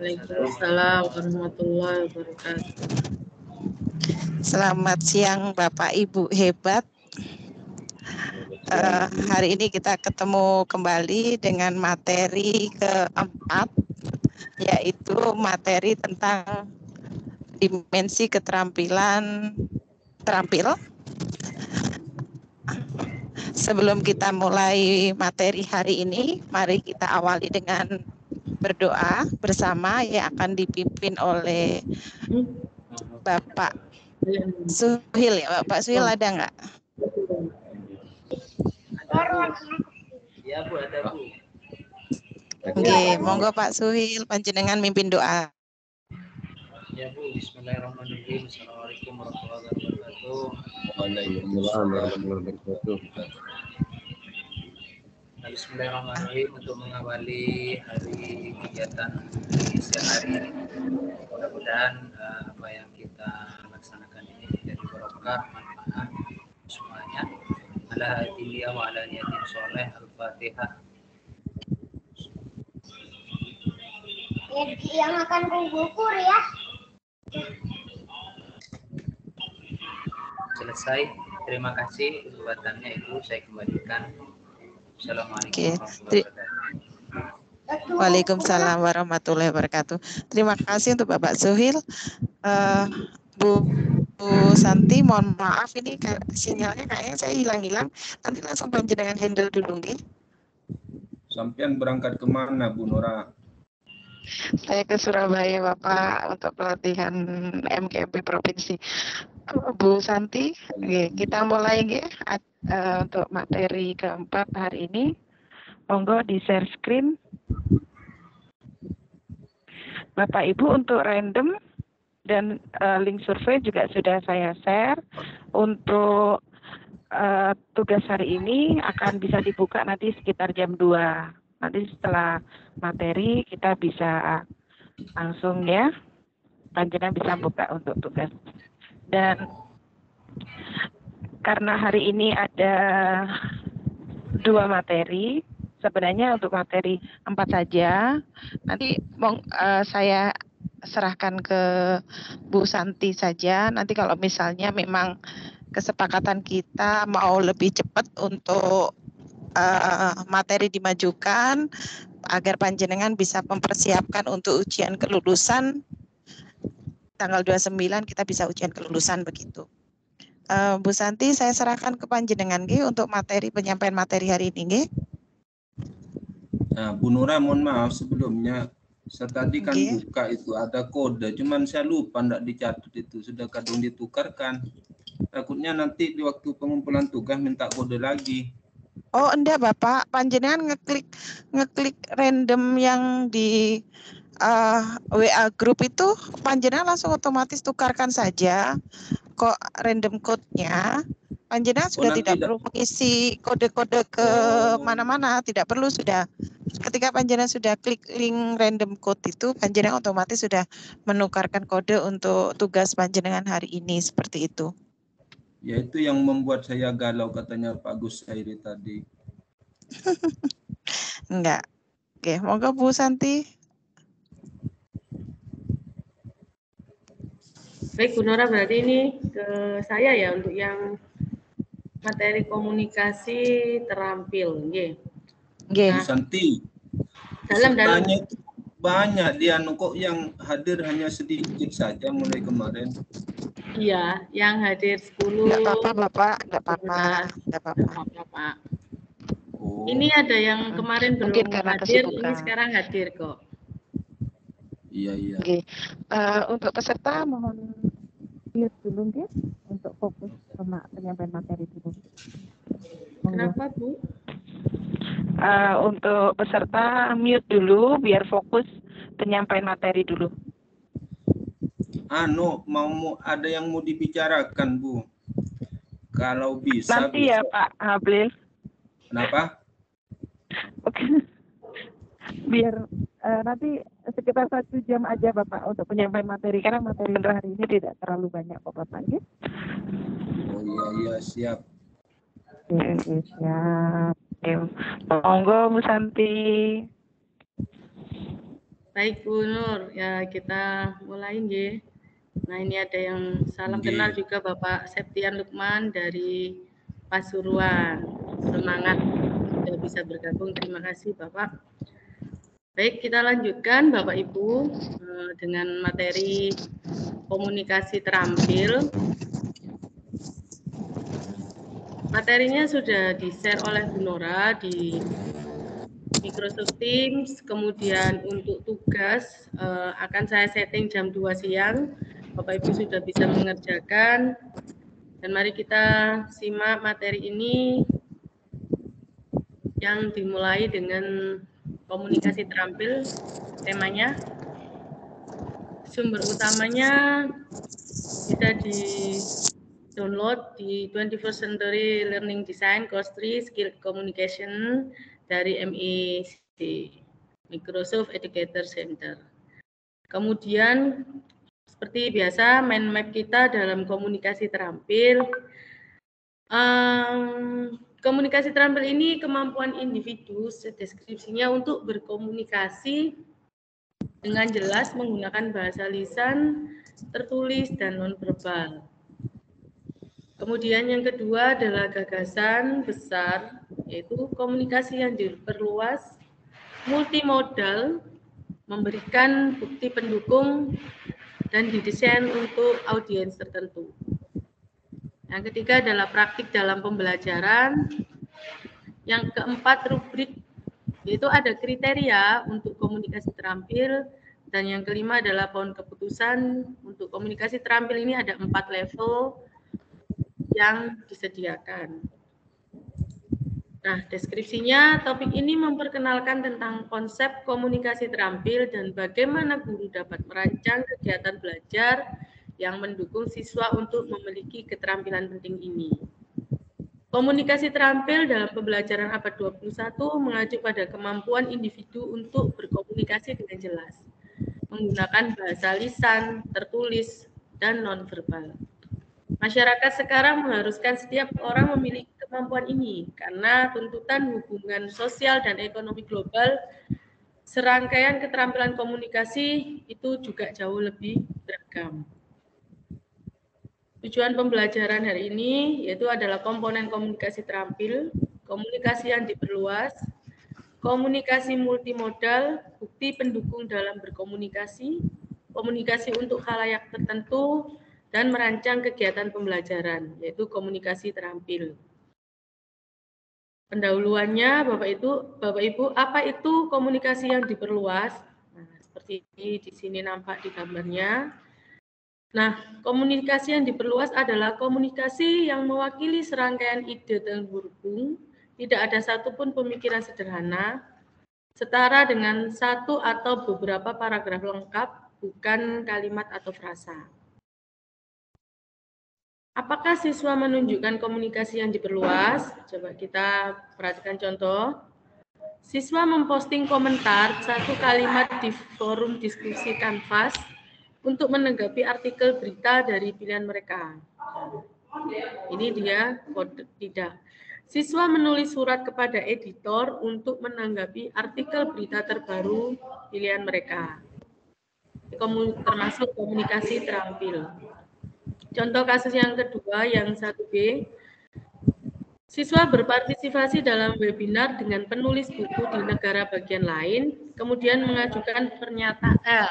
Waalaikumsalam warahmatullahi wabarakatuh. Selamat siang Bapak Ibu hebat. Hari ini kita ketemu kembali dengan materi keempat, yaitu materi tentang dimensi keterampilan terampil. Sebelum kita mulai materi hari ini, mari kita awali dengan berdoa bersama yang akan dipimpin oleh Bapak Suhil ya. Bapak Suhil ada nggak? Ya Bu, ada Bu. Oke, monggo Pak Suhil panjenengan mimpin doa. Ya Bu, Bismillahirrahmanirrahim. Assalamualaikum warahmatullahi wabarakatuh. Waalaikumsalam warahmatullahi wabarakatuh. Bismillahirrahmanirrahim. Untuk mengawali hari kegiatan di siang hari ini, mudah-mudahan apa yang kita laksanakan ini menjadi barokah, manfaat semuanya. Ala hadiya wa ala niyatin soleh. Al-Fatihah. Yang akan kugukur ya. Selesai. Terima kasih kesempatannya Ibu. Saya kembalikan. Assalamualaikum warahmatullahi wabarakatuh. Waalaikumsalam warahmatullahi wabarakatuh. Terima kasih untuk Bapak Suhil. Bu Santi, mohon maaf ini sinyalnya kayaknya saya hilang-hilang. Nanti langsung panjenengan handle dulu nggih. Sampean berangkat kemana Bu Nora? Saya ke Surabaya Bapak untuk pelatihan MKP Provinsi. Bu Santi, kita mulai nggih untuk materi keempat hari ini. Monggo di share screen. Bapak Ibu untuk random dan link survei juga sudah saya share. Untuk tugas hari ini akan bisa dibuka nanti sekitar jam 2. Nanti setelah materi kita bisa langsung ya, panjenengan bisa buka untuk tugas. Dan karena hari ini ada 2 materi, sebenarnya untuk materi 4 saja. Nanti saya serahkan ke Bu Santi saja. Nanti kalau misalnya memang kesepakatan kita mau lebih cepat untuk materi dimajukan agar panjenengan bisa mempersiapkan untuk ujian kelulusan tanggal 29 kita bisa ujian kelulusan begitu. Bu Santi, saya serahkan ke panjenengan nggih untuk materi penyampaian materi hari ini nggih. Nah, Bu Nora mohon maaf sebelumnya. Saya tadi kan Okay. buka itu ada kode, cuman saya lupa enggak dicatat itu, sudah kadung ditukarkan. Takutnya nanti di waktu pengumpulan tugas minta kode lagi. Oh, enggak Bapak, panjenengan ngeklik random yang di WA grup itu panjenengan langsung otomatis tukarkan saja kok random code-nya. Panjenengan sudah tidak perlu mengisi kode-kode ke mana-mana, tidak perlu sudah. Ketika panjenengan sudah klik link random code itu, panjenengan otomatis sudah menukarkan kode untuk tugas panjenengan hari ini seperti itu. Ya itu yang membuat saya galau katanya Pak Gus Hairi tadi. Enggak. Oke, monggo Bu Santi. Baik Bu Nora, berarti ini ke saya ya untuk yang materi komunikasi terampil, nggih. Nggih. Bu Santi. Dalam banyak dia kok yang hadir hanya sedikit saja mulai kemarin. Iya, yang hadir 10. Enggak apa-apa Bapak, enggak apa-apa. Enggak apa-apa, Pak. Oh. Ini ada yang kemarin belum hadir, ini sekarang hadir kok. Iya. Oke. Untuk peserta mohon mute dulu nggih untuk fokus sama penyampaian materi dulu. Kenapa Bu? Untuk peserta mute dulu biar fokus penyampaian materi dulu. Mau ada yang mau dibicarakan Bu. Kalau bisa. Nanti bisa. Ya Pak Hablil. Kenapa? Oke. Biar nanti sekitar 1 jam aja Bapak untuk penyampaian materi karena materi untuk hari ini tidak terlalu banyak kok Bapak nggih. Oh iya siap. Oke, siap. Monggo Bu Santi. Baik Bu Nur, ya kita mulai nggih. Nah ini ada yang salam Nggih. kenal juga Bapak Septian Lukman dari Pasuruan. Semangat sudah bisa bergabung, terima kasih Bapak. Baik, kita lanjutkan Bapak Ibu dengan materi komunikasi terampil. Materinya sudah di-share oleh Bu Nora di Microsoft Teams, kemudian untuk tugas akan saya setting jam 2 siang. Bapak Ibu sudah bisa mengerjakan. Dan mari kita simak materi ini yang dimulai dengan komunikasi terampil. Temanya, sumber utamanya bisa di-download di 21st Century Learning Design Course 3 Skill Communication dari MIC, Microsoft Educator Center. Kemudian seperti biasa mind map kita dalam komunikasi terampil. Komunikasi terampil ini kemampuan individu, deskripsinya untuk berkomunikasi dengan jelas menggunakan bahasa lisan, tertulis, dan nonverbal. Kemudian yang kedua adalah gagasan besar, yaitu komunikasi yang diperluas, multimodal, memberikan bukti pendukung, dan didesain untuk audiens tertentu. Yang ketiga adalah praktik dalam pembelajaran. Yang keempat rubrik, yaitu ada kriteria untuk komunikasi terampil. Dan yang kelima adalah pohon keputusan. Untuk komunikasi terampil ini ada 4 level yang disediakan. Nah, deskripsinya topik ini memperkenalkan tentang konsep komunikasi terampil dan bagaimana guru dapat merancang kegiatan belajar yang mendukung siswa untuk memiliki keterampilan penting ini. Komunikasi terampil dalam pembelajaran abad 21 mengacu pada kemampuan individu untuk berkomunikasi dengan jelas, menggunakan bahasa lisan, tertulis, dan nonverbal. Masyarakat sekarang mengharuskan setiap orang memiliki kemampuan ini karena tuntutan hubungan sosial dan ekonomi global, serangkaian keterampilan komunikasi itu juga jauh lebih beragam. Tujuan pembelajaran hari ini yaitu adalah komponen komunikasi terampil, komunikasi yang diperluas, komunikasi multimodal, bukti pendukung dalam berkomunikasi, komunikasi untuk khalayak tertentu, dan merancang kegiatan pembelajaran, yaitu komunikasi terampil. Pendahuluannya, Bapak Ibu, apa itu komunikasi yang diperluas? Nah, seperti ini di sini nampak di gambarnya. Nah, komunikasi yang diperluas adalah komunikasi yang mewakili serangkaian ide terhubung, tidak ada satupun pemikiran sederhana, setara dengan satu atau beberapa paragraf lengkap, bukan kalimat atau frasa. Apakah siswa menunjukkan komunikasi yang diperluas? Coba kita perhatikan contoh. Siswa memposting komentar satu kalimat di forum diskusi Canvas untuk menanggapi artikel berita dari pilihan mereka. Ini dia kode tidak. Siswa menulis surat kepada editor untuk menanggapi artikel berita terbaru pilihan mereka. Termasuk komunikasi terampil. Contoh kasus yang kedua, yang 1B. Siswa berpartisipasi dalam webinar dengan penulis buku di negara bagian lain, kemudian mengajukan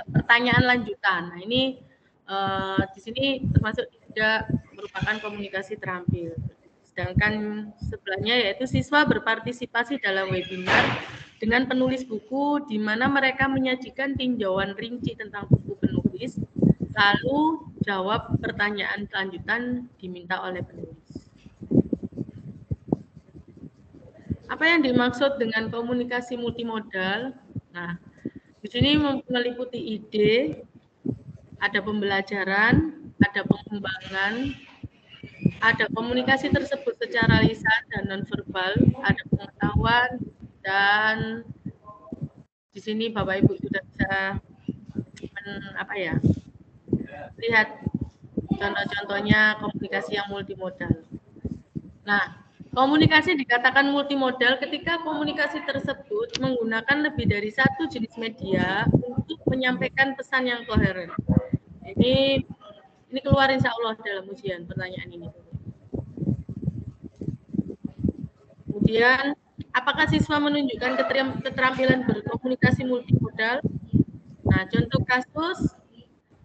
pertanyaan lanjutan. Nah, ini di sini termasuk juga merupakan komunikasi terampil. Sedangkan sebelahnya yaitu siswa berpartisipasi dalam webinar dengan penulis buku di mana mereka menyajikan tinjauan rinci tentang buku penulis, lalu jawab pertanyaan lanjutan diminta oleh penulis. Apa yang dimaksud dengan komunikasi multimodal? Nah, di sini meliputi ide, ada pembelajaran, ada pengembangan, ada komunikasi tersebut secara lisan dan nonverbal, ada pengetahuan, dan di sini Bapak Ibu sudah bisa lihat contoh-contohnya komunikasi yang multimodal. Nah, Komunikasi dikatakan multimodal ketika komunikasi tersebut menggunakan lebih dari satu jenis media untuk menyampaikan pesan yang koheren. Ini keluar insya Allah dalam ujian pertanyaan ini. Kemudian, apakah siswa menunjukkan keterampilan berkomunikasi multimodal? Nah, contoh kasus,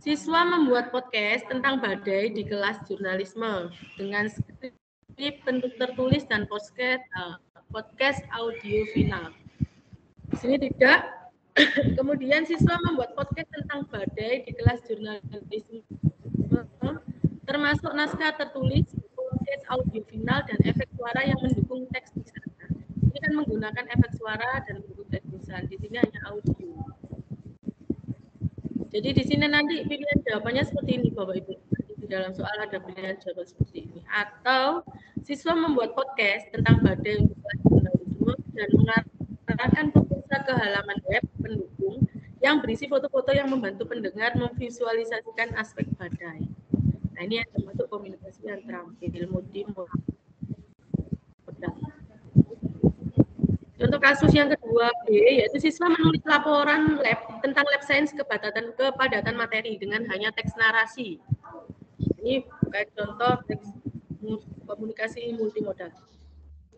siswa membuat podcast tentang badai di kelas jurnalisme dengan skrip bentuk tertulis dan podcast audio final. Di sini tidak. Kemudian siswa membuat podcast tentang badai di kelas jurnalisme termasuk naskah tertulis, podcast audio final dan efek suara yang mendukung teks tulisan. Ini kan menggunakan efek suara dan mendukung teks tulisan. Di sini hanya audio. Jadi di sini nanti pilihan jawabannya seperti ini, Bapak Ibu. Di dalam soal ada pilihan jawaban seperti ini. Atau siswa membuat podcast tentang badai untuk kelas jurnalisme dan mengarahkan pemirsa ke halaman web pendukung yang berisi foto-foto yang membantu pendengar memvisualisasikan aspek badai. Nah, ini yang termasuk komunikasi yang terampil multimodal. Contoh kasus yang kedua B, yaitu siswa menulis laporan lab tentang lab science kepadatan materi dengan hanya teks narasi. Ini bukan contoh teks komunikasi multimodal.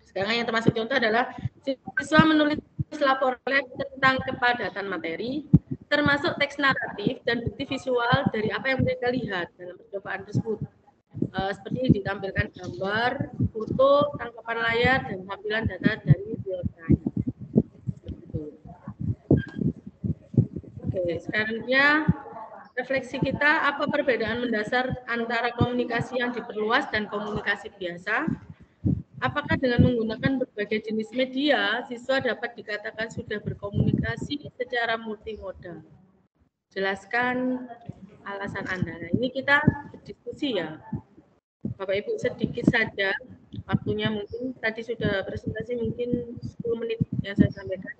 Sekarang yang termasuk contoh adalah siswa menulis laporan lab tentang kepadatan materi, termasuk teks naratif dan bukti visual dari apa yang mereka lihat dalam percobaan tersebut. Seperti ditampilkan gambar, foto, tangkapan layar, dan tampilan data dari real time. Oke, sekarangnya refleksi kita, apa perbedaan mendasar antara komunikasi yang diperluas dan komunikasi biasa? Apakah dengan menggunakan berbagai jenis media, siswa dapat dikatakan sudah berkomunikasi secara multimodal? Jelaskan alasan Anda. Nah, ini kita berdiskusi ya. Bapak Ibu sedikit saja, waktunya mungkin tadi sudah presentasi mungkin 10 menit yang saya sampaikan.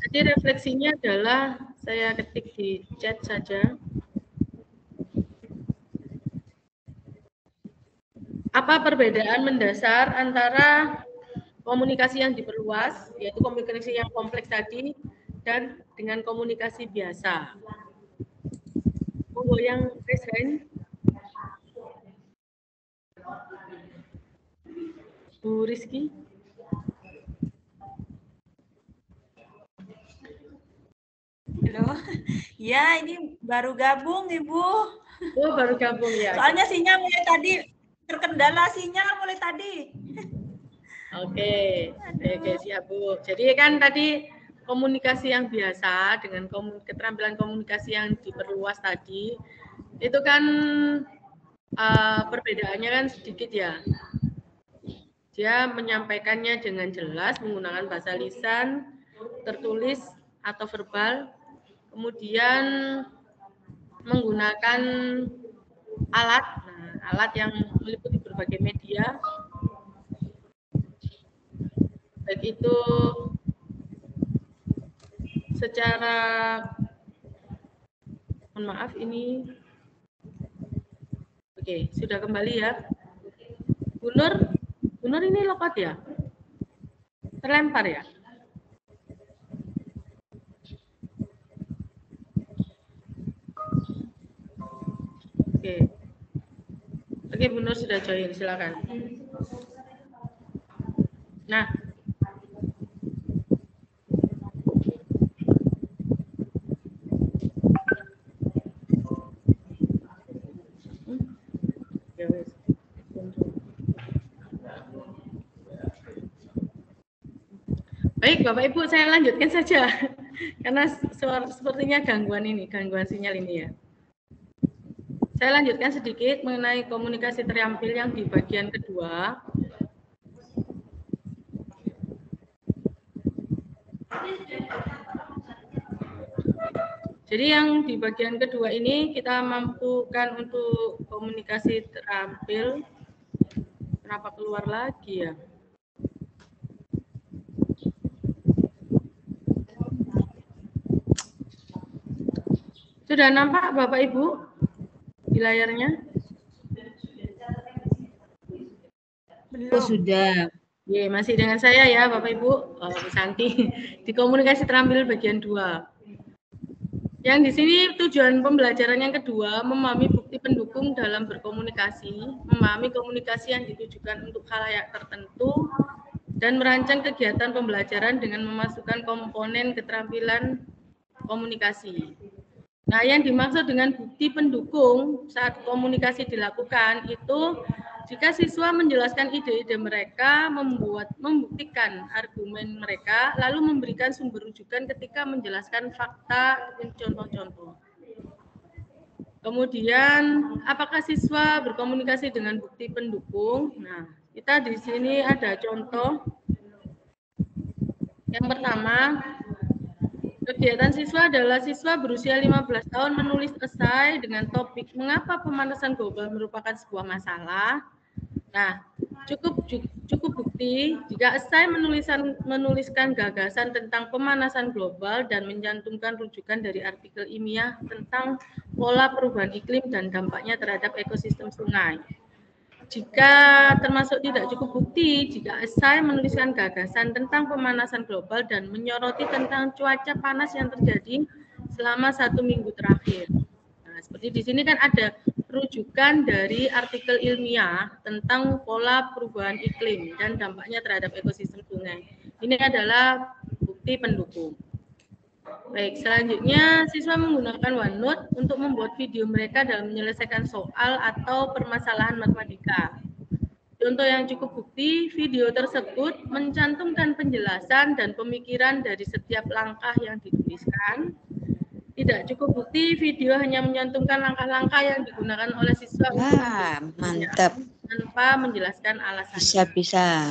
Jadi refleksinya adalah saya ketik di chat saja. Apa perbedaan mendasar antara komunikasi yang diperluas, yaitu komunikasi yang kompleks tadi, dan dengan komunikasi biasa? Monggo yang raise hand. Bu Rizky. Halo, ya ini baru gabung Ibu. Oh baru gabung ya. Soalnya sinyal mulai tadi terkendala sinyal mulai tadi. Oke, siap Bu. Jadi kan tadi komunikasi yang biasa dengan keterampilan komunikasi yang diperluas tadi, itu kan perbedaannya kan sedikit ya. Dia menyampaikannya dengan jelas menggunakan bahasa lisan, tertulis atau verbal, kemudian menggunakan alat, alat yang meliputi berbagai media, baik itu secara, mohon maaf ini, oke sudah kembali ya, Bu Nur ini lokot ya, terlempar ya. Oke, Bu Nur sudah join, silakan. Nah, baik Bapak Ibu, saya lanjutkan saja karena sepertinya gangguan sinyal ini ya. Saya lanjutkan sedikit mengenai komunikasi terampil yang di bagian kedua. Jadi yang di bagian kedua ini kita mampukan untuk komunikasi terampil. Kenapa keluar lagi ya? Sudah nampak Bapak Ibu di layarnya? Aku sudah. Ye, masih dengan saya ya Bapak Ibu, Bu Santi, di komunikasi terampil bagian 2. Yang di sini tujuan pembelajaran yang kedua, memahami bukti pendukung dalam berkomunikasi, memahami komunikasi yang ditujukan untuk khalayak tertentu, dan merancang kegiatan pembelajaran dengan memasukkan komponen keterampilan komunikasi. Nah, yang dimaksud dengan bukti pendukung saat komunikasi dilakukan itu jika siswa menjelaskan ide-ide mereka, membuktikan argumen mereka, lalu memberikan sumber rujukan ketika menjelaskan fakta dan contoh-contoh. Kemudian, apakah siswa berkomunikasi dengan bukti pendukung? Nah, kita di sini ada contoh. Yang pertama, kegiatan siswa adalah siswa berusia 15 tahun menulis esai dengan topik mengapa pemanasan global merupakan sebuah masalah. Nah, cukup bukti jika esai menuliskan gagasan tentang pemanasan global dan mencantumkan rujukan dari artikel ilmiah tentang pola perubahan iklim dan dampaknya terhadap ekosistem sungai. Jika termasuk tidak cukup bukti, jika esai menuliskan gagasan tentang pemanasan global dan menyoroti tentang cuaca panas yang terjadi selama 1 minggu terakhir. Nah, seperti di sini kan ada rujukan dari artikel ilmiah tentang pola perubahan iklim dan dampaknya terhadap ekosistem sungai. Ini adalah bukti pendukung. Baik, selanjutnya siswa menggunakan OneNote untuk membuat video mereka dalam menyelesaikan soal atau permasalahan matematika. Contoh yang cukup bukti, video tersebut mencantumkan penjelasan dan pemikiran dari setiap langkah yang dituliskan. Tidak cukup bukti, video hanya mencantumkan langkah-langkah yang digunakan oleh siswa. Wah, mantap. Tanpa menjelaskan alasannya. Bisa.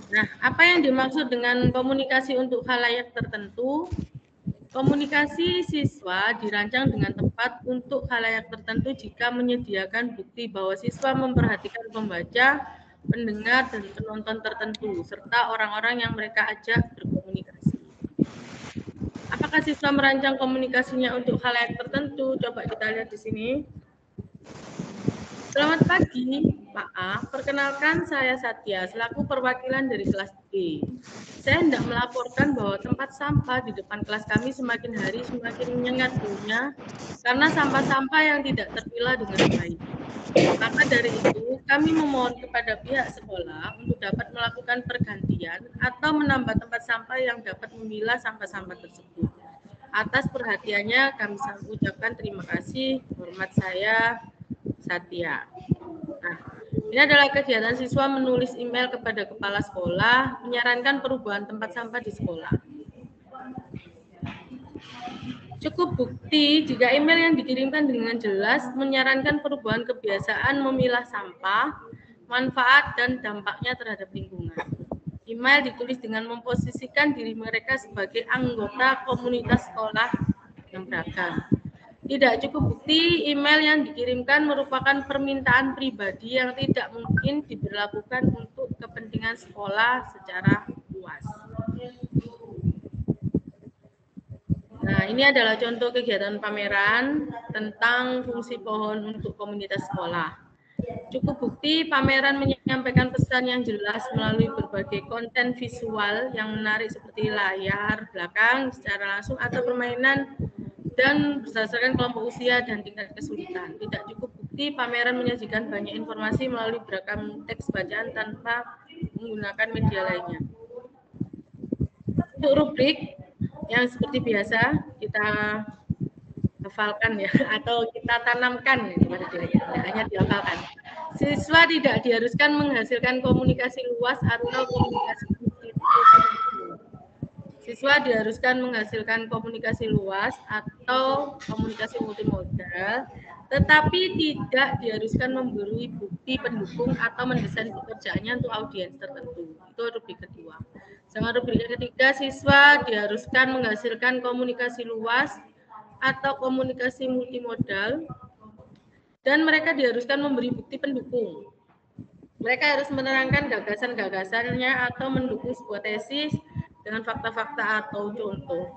Nah, apa yang dimaksud dengan komunikasi untuk khalayak tertentu? Komunikasi siswa dirancang dengan tepat untuk khalayak tertentu jika menyediakan bukti bahwa siswa memperhatikan pembaca, pendengar, dan penonton tertentu, serta orang-orang yang mereka ajak berkomunikasi. Apakah siswa merancang komunikasinya untuk khalayak tertentu? Coba kita lihat di sini. Selamat pagi, Pak A. Perkenalkan saya Satya, selaku perwakilan dari kelas B. Saya hendak melaporkan bahwa tempat sampah di depan kelas kami semakin hari semakin menyengat baunya karena sampah-sampah yang tidak terpilah dengan baik. Maka dari itu, kami memohon kepada pihak sekolah untuk dapat melakukan pergantian atau menambah tempat sampah yang dapat memilah sampah-sampah tersebut. Atas perhatiannya, kami ucapkan terima kasih. Hormat saya, Satya. Nah, ini adalah kegiatan siswa menulis email kepada kepala sekolah, menyarankan perubahan tempat sampah di sekolah. Cukup bukti jika email yang dikirimkan dengan jelas menyarankan perubahan kebiasaan memilah sampah, manfaat, dan dampaknya terhadap lingkungan. Email ditulis dengan memposisikan diri mereka sebagai anggota komunitas sekolah yang beragam. Tidak cukup bukti email yang dikirimkan merupakan permintaan pribadi yang tidak mungkin diberlakukan untuk kepentingan sekolah secara luas. Nah, ini adalah contoh kegiatan pameran tentang fungsi pohon untuk komunitas sekolah. Cukup bukti pameran menyampaikan pesan yang jelas melalui berbagai konten visual yang menarik seperti layar belakang secara langsung atau permainan dan berdasarkan kelompok usia dan tingkat kesulitan. Tidak cukup bukti pameran menyajikan banyak informasi melalui beragam teks bacaan tanpa menggunakan media lainnya. Untuk rubrik yang seperti biasa kita hafalkan ya, atau kita tanamkan kepada diri kita, tidak hanya dihafalkan. Siswa tidak diharuskan menghasilkan komunikasi luas atau komunikasi institusi. Siswa diharuskan menghasilkan komunikasi luas atau komunikasi multimodal, tetapi tidak diharuskan memberi bukti pendukung atau mendesain pekerjaannya untuk audiens tertentu. Itu rubrik kedua. Sedangkan rubrik ketiga, siswa diharuskan menghasilkan komunikasi luas atau komunikasi multimodal, dan mereka diharuskan memberi bukti pendukung. Mereka harus menerangkan gagasan-gagasannya atau mendukung sebuah tesis dengan fakta-fakta atau contoh.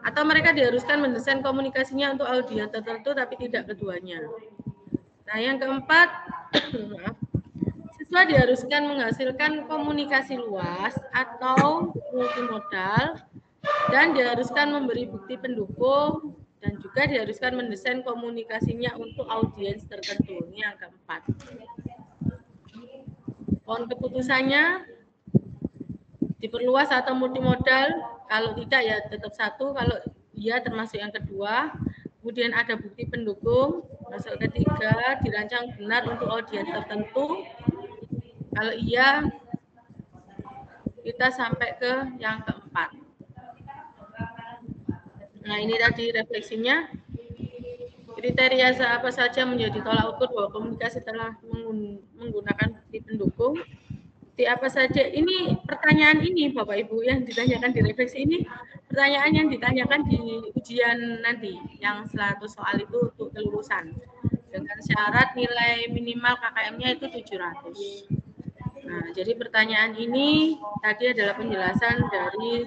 Atau mereka diharuskan mendesain komunikasinya untuk audiens tertentu tapi tidak keduanya. Nah, yang keempat, maaf, siswa diharuskan menghasilkan komunikasi luas atau multimodal, dan diharuskan memberi bukti pendukung, dan juga diharuskan mendesain komunikasinya untuk audiens tertentu. Ini yang keempat. Mohon keputusannya diperluas atau multimodal, kalau tidak ya tetap satu, kalau iya termasuk yang kedua. Kemudian ada bukti pendukung, masuk ketiga, dirancang benar untuk audiens tertentu. Kalau iya, kita sampai ke yang keempat. Nah, ini tadi refleksinya. Kriteria apa saja menjadi tolak ukur bahwa komunikasi telah menggunakan bukti pendukung. Bukti apa saja? Ini pertanyaan ini Bapak Ibu yang ditanyakan di refleksi ini, pertanyaan yang ditanyakan di ujian nanti, yang 100 soal itu untuk kelulusan. Dengan syarat nilai minimal KKM-nya itu 700. Nah, jadi pertanyaan ini tadi adalah penjelasan dari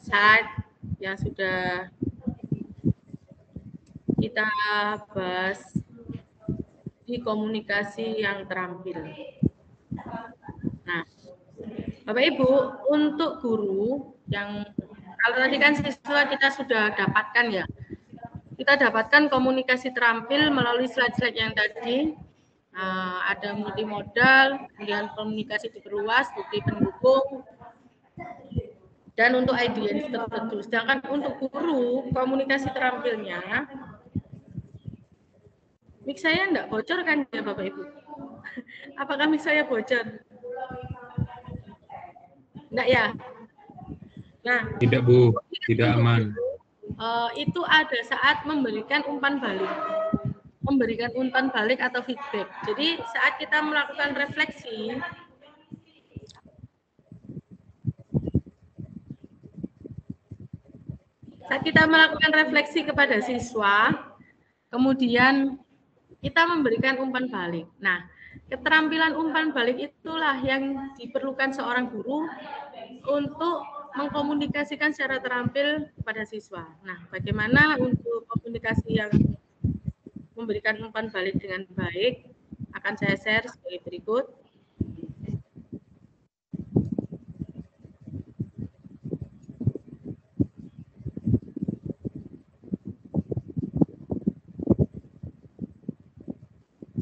slide yang sudah kita bahas di komunikasi yang terampil. Nah, Bapak Ibu, untuk guru yang kalau tadi kan siswa kita sudah dapatkan ya, kita dapatkan komunikasi terampil melalui slide-slide yang tadi. Ada multimodal, kemudian komunikasi diperluas, bukti pendukung, dan untuk audiens tertentu. Sedangkan untuk guru, komunikasi terampilnya, mic saya enggak bocor kan ya Bapak Ibu? Apakah mic saya bocor? Enggak ya? Nah, tidak Bu, tidak aman. Itu ada saat memberikan umpan balik. Memberikan umpan balik atau feedback. Jadi saat kita melakukan refleksi, kepada siswa, kemudian kita memberikan umpan balik. Nah, keterampilan umpan balik itulah yang diperlukan seorang guru untuk mengkomunikasikan secara terampil kepada siswa. Nah, bagaimana untuk komunikasi yang memberikan umpan balik dengan baik akan saya share sebagai berikut.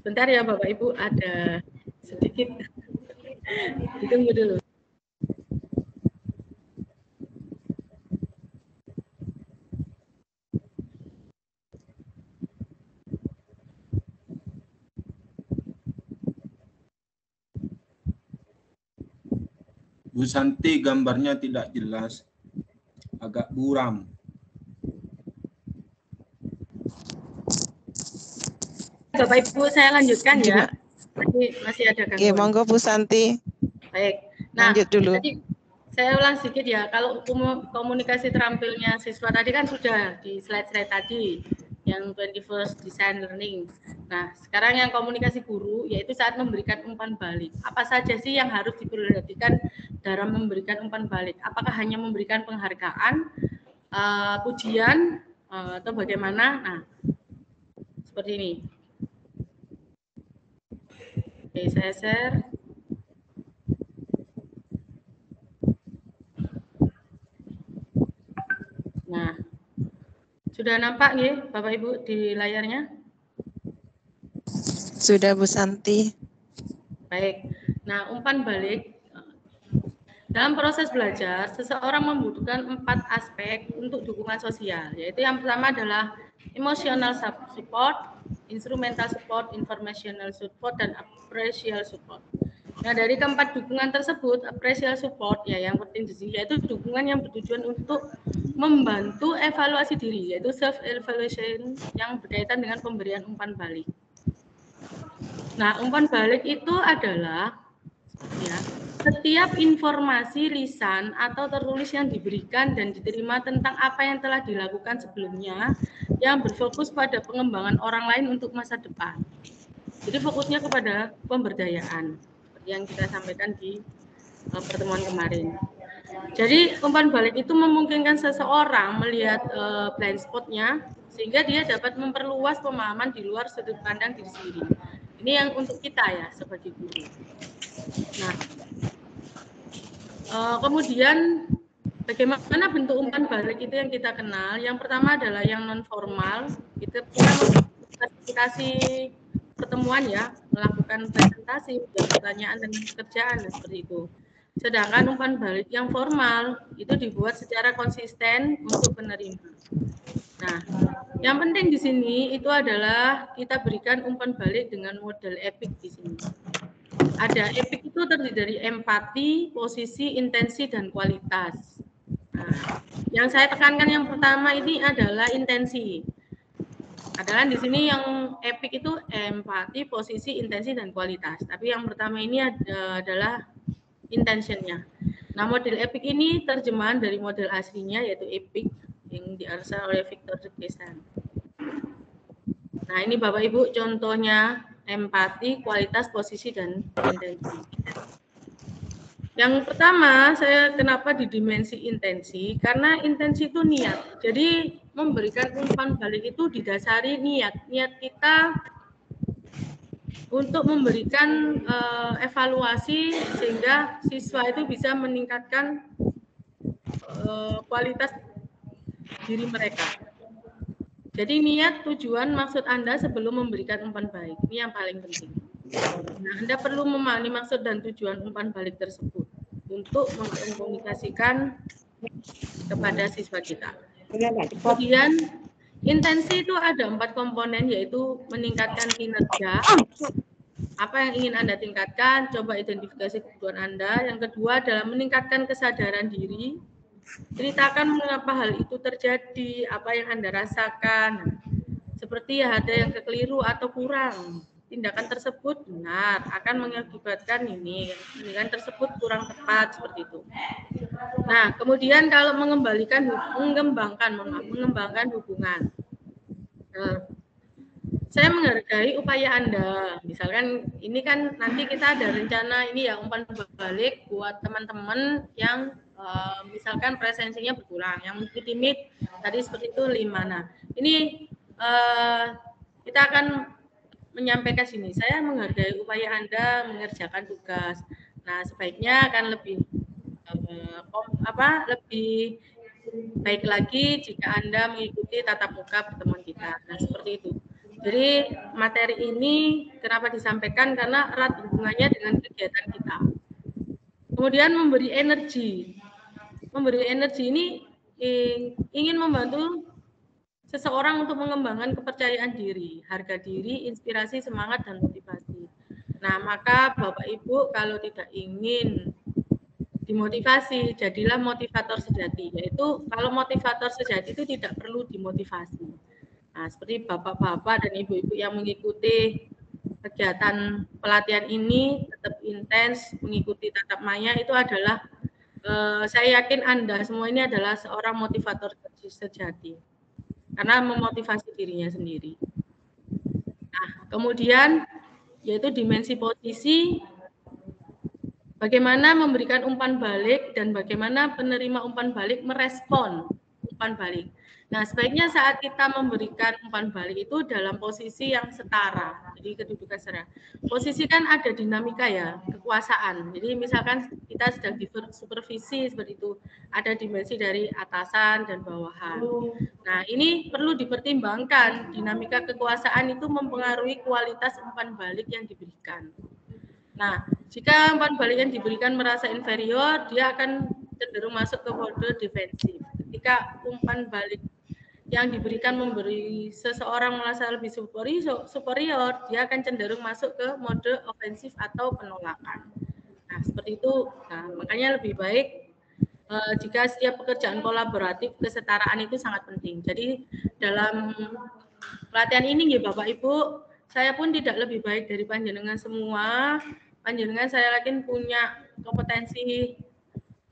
Sebentar ya Bapak Ibu, ada sedikit ditunggu dulu. Bu Santi, gambarnya tidak jelas, agak buram. Bapak Ibu, saya lanjutkan ya. Masih ada gangguan. Oke, monggo Bu Santi. Baik. Nah, lanjut dulu. Tadi saya ulang sedikit ya. Kalau komunikasi terampilnya siswa tadi kan sudah di slide-slide tadi yang 21st Design Learning. Nah, sekarang yang komunikasi guru yaitu saat memberikan umpan balik. Apa saja sih yang harus diperhatikan dalam memberikan umpan balik? Apakah hanya memberikan penghargaan, pujian, atau bagaimana? Nah, seperti ini. Oke, saya share. Nah, sudah nampak nih Bapak Ibu di layarnya? Sudah Bu Santi. Baik. Nah, umpan balik. Dalam proses belajar, seseorang membutuhkan 4 aspek untuk dukungan sosial, yaitu yang pertama adalah emotional support, instrumental support, informational support, dan appracial support. Nah, dari keempat dukungan tersebut, appracial support ya yang penting di sini yaitu dukungan yang bertujuan untuk membantu evaluasi diri, yaitu self evaluation yang berkaitan dengan pemberian umpan balik. Nah, umpan balik itu adalah ya, setiap informasi lisan atau tertulis yang diberikan dan diterima tentang apa yang telah dilakukan sebelumnya yang berfokus pada pengembangan orang lain untuk masa depan. Jadi fokusnya kepada pemberdayaan seperti yang kita sampaikan di pertemuan kemarin. Jadi umpan balik itu memungkinkan seseorang melihat blind spotnya sehingga dia dapat memperluas pemahaman di luar sudut pandang diri sendiri. Ini yang untuk kita ya sebagai guru. Nah, kemudian bagaimana bentuk umpan balik itu yang kita kenal? Yang pertama adalah yang non formal. Kita klasifikasi pertemuan ya, melakukan presentasi, pertanyaan dengan pekerjaan dan seperti itu. Sedangkan umpan balik yang formal itu dibuat secara konsisten untuk penerima. Nah, yang penting di sini itu adalah kita berikan umpan balik dengan model EPIC di sini. Ada EPIC itu terdiri dari empati, posisi, intensi, dan kualitas. Nah, yang saya tekankan yang pertama ini adalah intensi. Adalah di sini yang EPIC itu empati, posisi, intensi, dan kualitas. Tapi yang pertama ini adalah intentionnya. Nah, model EPIC ini terjemahan dari model aslinya yaitu EPIC yang diarsal oleh Victor de Quesan. Nah, ini Bapak Ibu contohnya empati, kualitas, posisi, dan intensi. Yang pertama, saya kenapa di dimensi intensi? Karena intensi itu niat. Jadi memberikan umpan balik itu didasari niat. Niat kita untuk memberikan evaluasi sehingga siswa itu bisa meningkatkan kualitas diri mereka. Jadi niat, tujuan, maksud Anda sebelum memberikan umpan balik. Ini yang paling penting. Nah, Anda perlu memahami maksud dan tujuan umpan balik tersebut untuk mengkomunikasikan kepada siswa kita. Kemudian intensi itu ada 4 komponen, yaitu meningkatkan kinerja. Apa yang ingin Anda tingkatkan? Coba identifikasi kebutuhan Anda. Yang kedua adalah meningkatkan kesadaran diri. Ceritakan mengapa hal itu terjadi, apa yang Anda rasakan. Seperti ada yang kekeliru atau kurang. Tindakan tersebut benar, akan mengakibatkan ini. Tindakan tersebut kurang tepat, seperti itu. Nah, kemudian kalau mengembangkan hubungan. Nah, saya menghargai upaya Anda. Misalkan ini kan nanti kita ada rencana ini ya umpan balik buat teman-teman yang misalkan presensinya berkurang, yang timid tadi seperti itu 5. Nah, ini kita akan menyampaikan sini. Saya menghargai upaya Anda mengerjakan tugas. Nah, sebaiknya akan lebih lebih baik lagi jika Anda mengikuti tatap muka pertemuan kita. Nah, seperti itu. Jadi materi ini kenapa disampaikan karena erat hubungannya dengan kegiatan kita. Kemudian memberi energi. Memberi energi ini ingin membantu seseorang untuk mengembangkan kepercayaan diri, harga diri, inspirasi, semangat, dan motivasi. Nah, maka Bapak Ibu kalau tidak ingin dimotivasi, jadilah motivator sejati. Yaitu kalau motivator sejati itu tidak perlu dimotivasi. Nah, seperti bapak-bapak dan ibu-ibu yang mengikuti kegiatan pelatihan ini tetap intens mengikuti tatap maya itu adalah saya yakin Anda semua ini adalah seorang motivator sejati karena memotivasi dirinya sendiri. Nah, kemudian yaitu dimensi posisi, bagaimana memberikan umpan balik dan bagaimana penerima umpan balik merespon umpan balik. Nah, sebaiknya saat kita memberikan umpan balik itu dalam posisi yang setara, jadi kedudukan setara. Posisi kan ada dinamika ya, kekuasaan. Jadi misalkan kita sedang di supervisi seperti itu, ada dimensi dari atasan dan bawahan. Nah, ini perlu dipertimbangkan, dinamika kekuasaan itu mempengaruhi kualitas umpan balik yang diberikan. Nah, jika umpan balik yang diberikan merasa inferior, dia akan cenderung masuk ke mode defensif. Ketika umpan balik yang diberikan memberi seseorang merasa lebih superior, dia akan cenderung masuk ke mode ofensif atau penolakan. Nah, seperti itu. Nah, makanya lebih baik jika setiap pekerjaan kolaboratif, kesetaraan itu sangat penting. Jadi dalam pelatihan ini ya Bapak Ibu, saya pun tidak lebih baik dari panjenengan semua. Panjenengan saya yakin punya kompetensi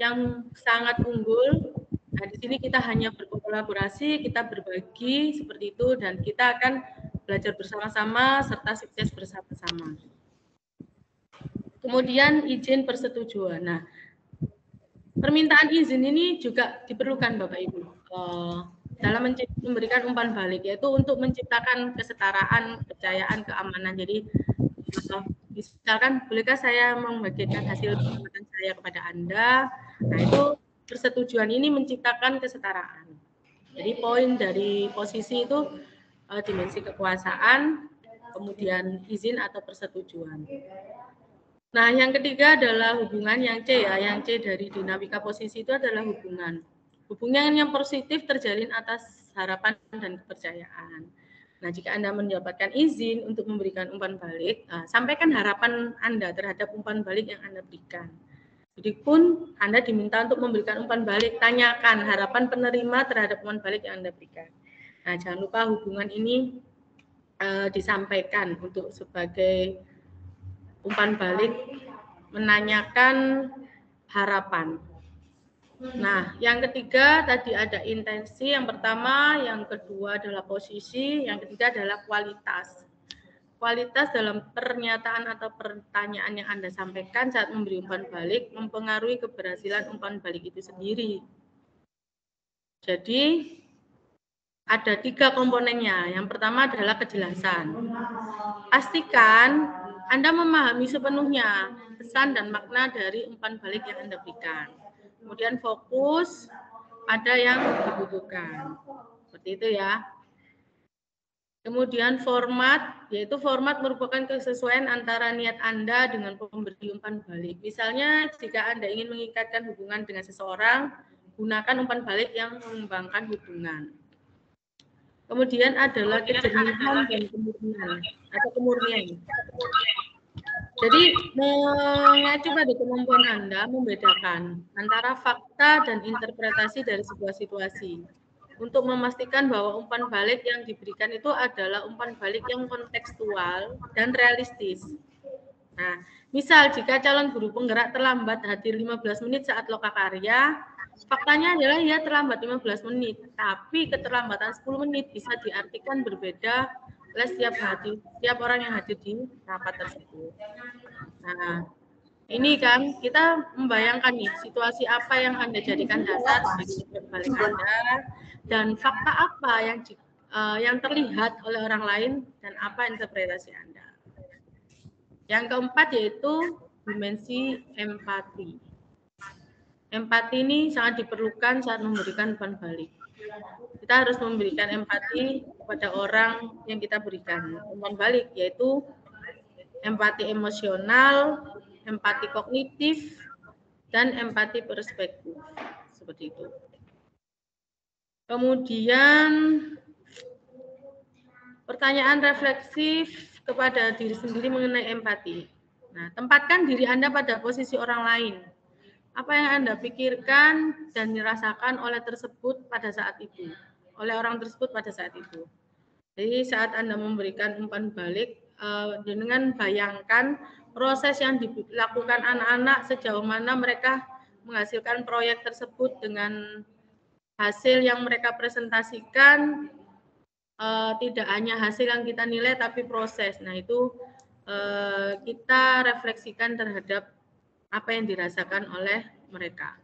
yang sangat unggul. Nah, di sini kita hanya berkolaborasi, kita berbagi seperti itu, dan kita akan belajar bersama-sama serta sukses bersama-sama. Kemudian izin persetujuan. Nah, permintaan izin ini juga diperlukan Bapak Ibu dalam memberikan umpan balik, yaitu untuk menciptakan kesetaraan, kepercayaan, keamanan. Jadi misalkan bolehkah saya membagikan hasil pengamatan saya kepada Anda? Nah, itu persetujuan ini menciptakan kesetaraan. Jadi poin dari posisi itu dimensi kekuasaan, kemudian izin atau persetujuan. Nah, yang ketiga adalah hubungan yang C ya, yang C dari dinamika posisi itu adalah hubungan. Hubungan yang positif terjalin atas harapan dan kepercayaan. Nah, jika Anda mendapatkan izin untuk memberikan umpan balik, sampaikan harapan Anda terhadap umpan balik yang Anda berikan. Jadi pun Anda diminta untuk memberikan umpan balik, tanyakan harapan penerima terhadap umpan balik yang Anda berikan. Nah, jangan lupa hubungan ini disampaikan untuk sebagai umpan balik, menanyakan harapan. Nah, yang ketiga tadi ada intensi, yang pertama, yang kedua adalah posisi, yang ketiga adalah kualitas. Kualitas dalam pernyataan atau pertanyaan yang Anda sampaikan saat memberi umpan balik mempengaruhi keberhasilan umpan balik itu sendiri. Jadi, ada 3 komponennya. Yang pertama adalah kejelasan. Pastikan Anda memahami sepenuhnya pesan dan makna dari umpan balik yang Anda berikan. Kemudian fokus pada yang dibutuhkan. Seperti itu ya. Kemudian format, yaitu format merupakan kesesuaian antara niat Anda dengan pemberi umpan balik. Misalnya jika Anda ingin mengikatkan hubungan dengan seseorang, gunakan umpan balik yang mengembangkan hubungan. Kemudian adalah kejenihan dan kemurnian atau kemurnian. Jadi mengacu pada kemampuan Anda membedakan antara fakta dan interpretasi dari sebuah situasi untuk memastikan bahwa umpan balik yang diberikan itu adalah umpan balik yang kontekstual dan realistis. Nah, misal jika calon guru penggerak terlambat hadir 15 menit saat lokakarya, faktanya adalah ia terlambat 15 menit, tapi keterlambatan 10 menit bisa diartikan berbeda oleh setiap orang yang hadir di rapat tersebut. Nah, ini kan kita membayangkan nih situasi apa yang Anda jadikan dasar sebagai balik Anda dan fakta apa yang terlihat oleh orang lain dan apa interpretasi Anda. Yang keempat yaitu dimensi empati. Empati ini sangat diperlukan saat memberikan umpan balik. Kita harus memberikan empati kepada orang yang kita berikan umpan balik, yaitu empati emosional, empati kognitif, dan empati perspektif. Seperti itu. Kemudian pertanyaan refleksif kepada diri sendiri mengenai empati. Nah, tempatkan diri Anda pada posisi orang lain. Apa yang Anda pikirkan dan dirasakan oleh orang tersebut pada saat itu. Jadi saat Anda memberikan umpan balik, dengan bayangkan proses yang dilakukan anak-anak sejauh mana mereka menghasilkan proyek tersebut dengan hasil yang mereka presentasikan, tidak hanya hasil yang kita nilai tapi proses. Nah itu kita refleksikan terhadap apa yang dirasakan oleh mereka.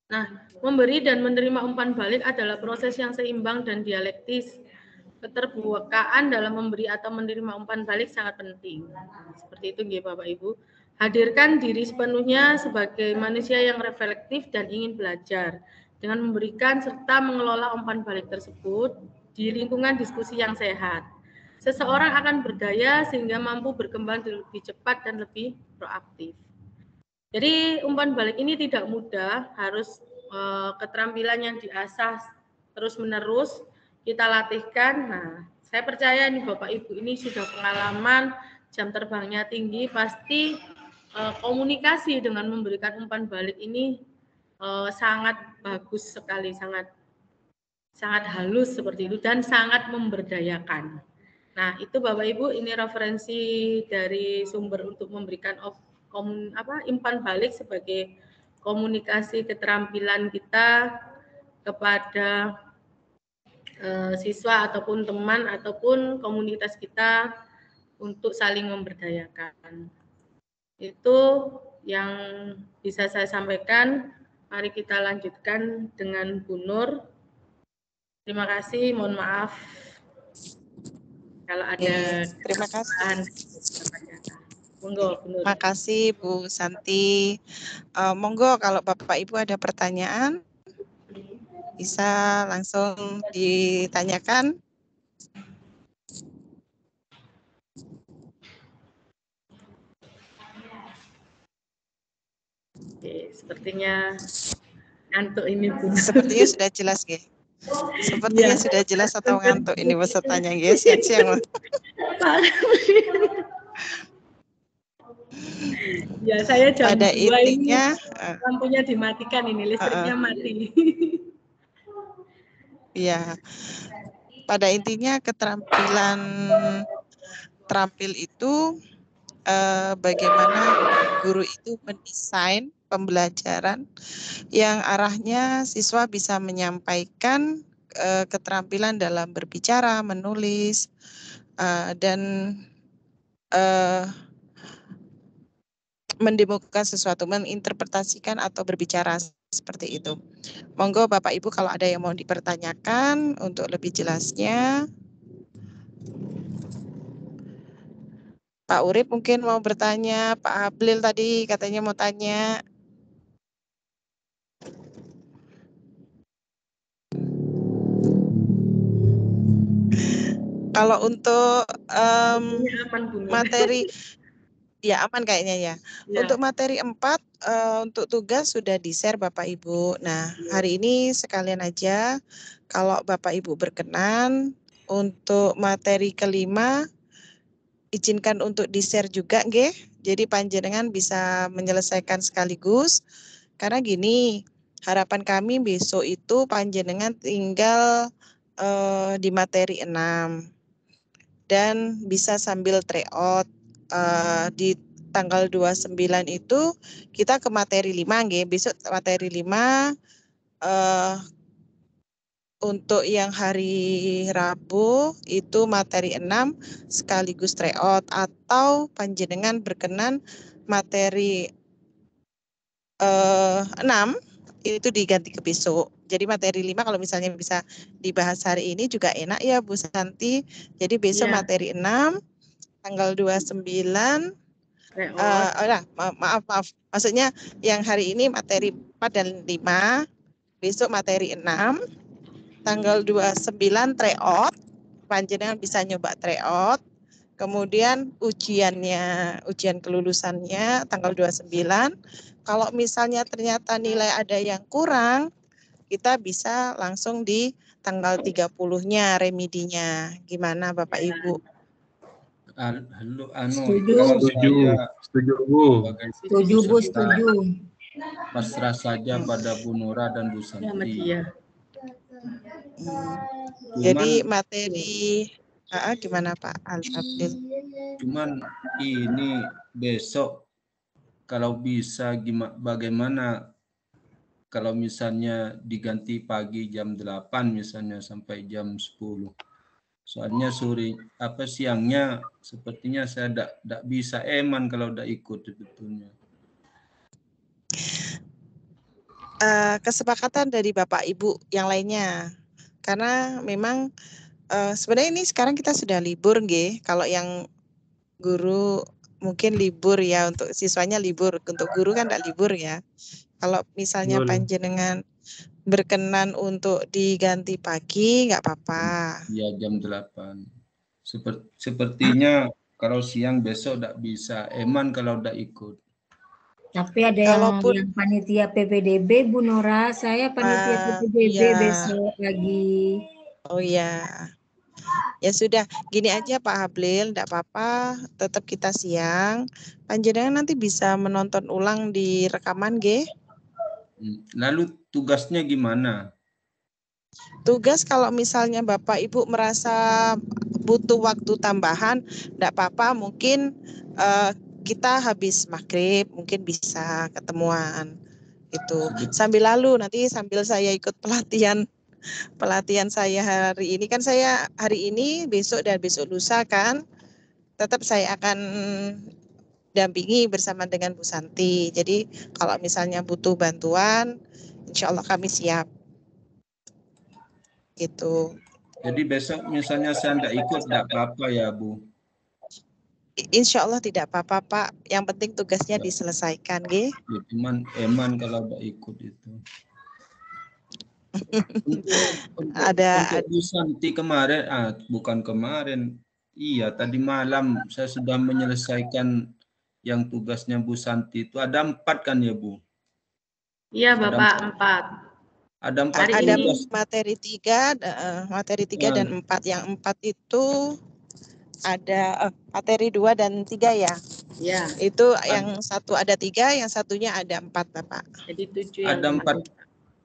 Nah, memberi dan menerima umpan balik adalah proses yang seimbang dan dialektis. Keterbukaan dalam memberi atau menerima umpan balik sangat penting. Seperti itu nggih Bapak Ibu. Hadirkan diri sepenuhnya sebagai manusia yang reflektif dan ingin belajar dengan memberikan serta mengelola umpan balik tersebut di lingkungan diskusi yang sehat. Seseorang akan berdaya sehingga mampu berkembang lebih cepat dan lebih proaktif. Jadi umpan balik ini tidak mudah, harus keterampilan yang diasah terus-menerus kita latihkan. Nah, saya percaya nih Bapak Ibu ini sudah pengalaman, jam terbangnya tinggi, pasti komunikasi dengan memberikan umpan balik ini sangat bagus sekali, sangat halus seperti itu dan sangat memberdayakan. Nah, itu Bapak Ibu ini referensi dari sumber untuk memberikan umpan balik sebagai komunikasi keterampilan kita kepada siswa ataupun teman ataupun komunitas kita untuk saling memberdayakan. Itu yang bisa saya sampaikan. Mari kita lanjutkan dengan Bu Nur. Terima kasih, mohon maaf kalau ada Terima kasih. Monggo, Bu Nur. Terima kasih Bu Santi. Monggo kalau Bapak Ibu ada pertanyaan bisa langsung ditanyakan. Oke, sepertinya ngantuk ini Bu. Sepertinya sudah jelas, Ge. Sepertinya sudah jelas atau ngantuk ini pesertanya, Ge. Siang-siang. Ya, saya jam Pada 2 intinya ini lampunya dimatikan ini, listriknya mati. Iya. Pada intinya keterampilan terampil itu bagaimana guru itu mendesain pembelajaran yang arahnya siswa bisa menyampaikan keterampilan dalam berbicara, menulis, dan mendemokan sesuatu, menginterpretasikan atau berbicara seperti itu. Monggo Bapak Ibu kalau ada yang mau dipertanyakan untuk lebih jelasnya. Pak Urip mungkin mau bertanya, Pak Ablil tadi katanya mau tanya. Kalau untuk materi, ya aman kayaknya ya. Untuk materi 4, untuk tugas sudah di-share Bapak Ibu. Nah, hari ini sekalian aja, kalau Bapak Ibu berkenan, untuk materi kelima, izinkan untuk di-share juga, nggih. Jadi panjenengan bisa menyelesaikan sekaligus. Karena gini, harapan kami besok itu panjenengan tinggal di materi 6 dan bisa sambil tryout di tanggal 29 itu kita ke materi 5 nggih. Besok materi 5 untuk yang hari Rabu itu materi 6 sekaligus tryout, atau panjenengan berkenan materi 6 itu diganti ke besok. Jadi materi 5 kalau misalnya bisa dibahas hari ini juga enak ya Bu Santi. Jadi besok materi 6 tanggal 29 maaf. Maksudnya yang hari ini materi 4 dan 5, besok materi 6, tanggal 29 tryout, panjenengan bisa nyoba tryout. Kemudian ujian kelulusannya tanggal 29. Kalau misalnya ternyata nilai ada yang kurang, kita bisa langsung di tanggal 30-nya remedinya. Gimana Bapak Ibu? Setuju Bu. Setuju Bu, setuju. Pasrah saja pada Bu Nora dan Bu Santi. Jadi materi gimana Pak Abdil? Cuman ini besok kalau bisa bagaimana kalau misalnya diganti pagi jam 8 misalnya sampai jam 10. Soalnya siangnya sepertinya saya tidak bisa eman kalau tidak ikut sebetulnya. Kesepakatan dari Bapak Ibu yang lainnya. Karena memang sebenarnya ini sekarang kita sudah libur nggih. Kalau yang guru mungkin libur ya, untuk siswanya libur, untuk guru kan tidak libur ya. Kalau misalnya panjenengan berkenan untuk diganti pagi nggak apa-apa. Ya jam 8. Sepertinya kalau siang besok tidak bisa eman kalau tidak ikut. Tapi ada yang panitia PPDB Bu Nora, saya panitia PPDB besok lagi. Oh ya. Ya sudah, gini aja Pak Hablil, enggak apa-apa, tetap kita siang. Panjenengan nanti bisa menonton ulang di rekaman nggih. Lalu tugasnya gimana? Tugas kalau misalnya Bapak Ibu merasa butuh waktu tambahan, enggak apa-apa, mungkin kita habis maghrib mungkin bisa ketemuan itu sambil lalu nanti sambil saya ikut pelatihan saya hari ini kan, saya hari ini besok dan besok lusa kan tetap saya akan dampingi bersama dengan Bu Santi. Jadi kalau misalnya butuh bantuan, insya Allah kami siap. Gitu. Jadi besok misalnya saya tidak ikut, tidak apa-apa ya Bu? Insya Allah tidak apa-apa Pak. Yang penting tugasnya diselesaikan, G. Ya, cuman eman kalau tidak ikut itu. Untuk Bu Santi kemarin, bukan kemarin, iya tadi malam saya sudah menyelesaikan yang tugasnya Bu Santi itu. Ada 4 kan ya Bu? Iya Bapak, 4. Ada 4 ada tugas. materi 3, materi 3 dan 4. Yang 4 itu ada materi 2 dan 3 ya. Ya. Itu yang satu ada 3, yang satunya ada 4 Bapak. Jadi 7 yang